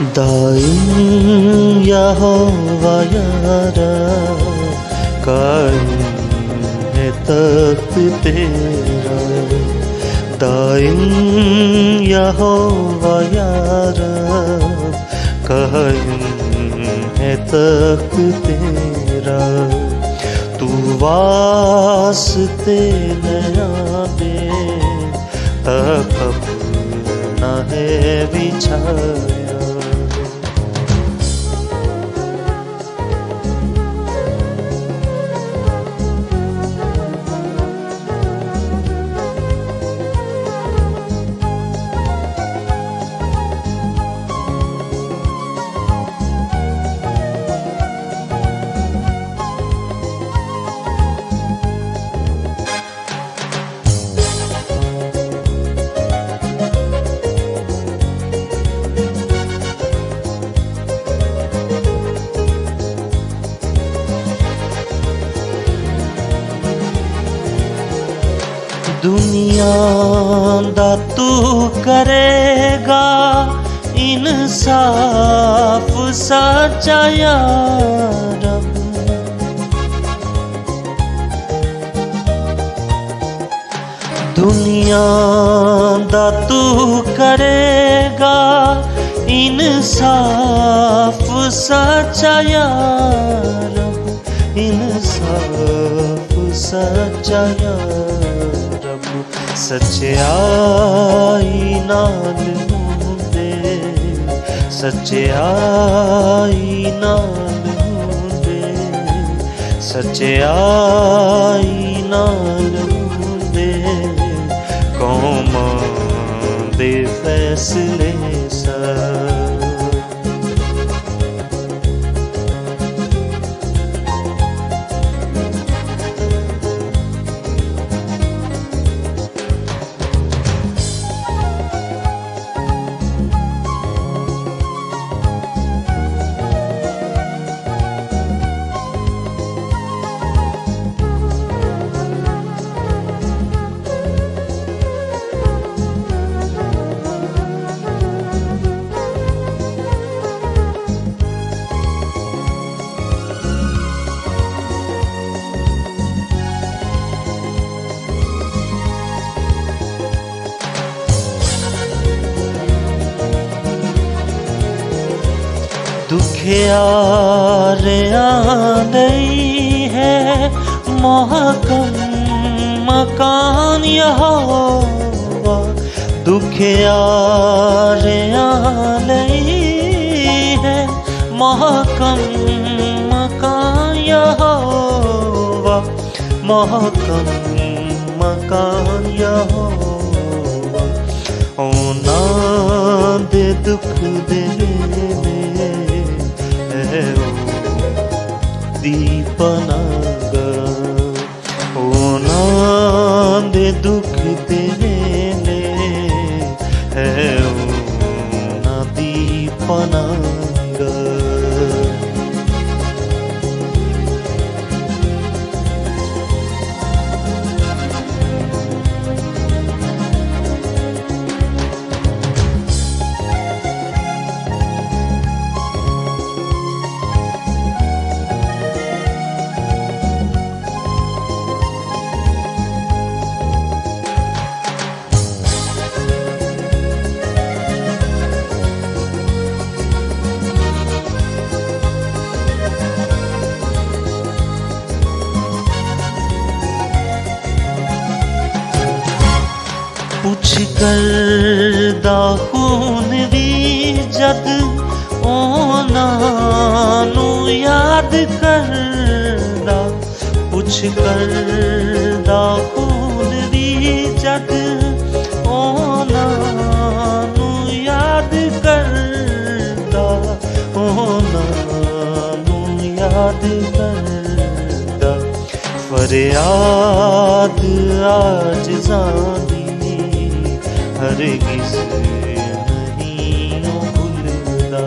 दाइम यहोवा यारा, कायम है तख्त तेरा। दाइम यहोवा यारा, कायम है तख्त तेरा। तू वास्ते नया दे तक अपना है बिछाया। दुनिया दा तू करेगा इंसाफ सच्चा या रब। दुनिया दा तू करेगा इंसाफ सच्चा या रब। इंसाफ सच्चा या रब। सच्चाई नाल हुंदे, सच्चाई नाल हुंदे, सच्चाई नाल हुंदे कौमां दे फैसले सब। दुखियारियां नहीं है महकम मकान यहोवा। दुखियारियां नहीं है महकम मकान यहोवा। महकम मकान यहोवा। उन्हां दे दुख दे दीपनागा। उन्हां दे दुख देने है उन्हां दीपनागा। पुछ करदा खून भी जद उन्हां नू याद करदा। पुछ करदा खून भी जद उन्हां नू याद करदा। उन्हां नू याद करदा। फरियाद आजिज़ां हरगिज़ नहीं भूलदा।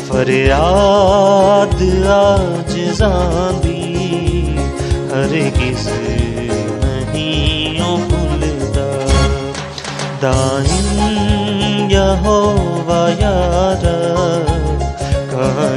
फरियाद आजिज़ां दी हरगिज़ नहीं भूलदा। दाइम यहोवा वा यार कहाँ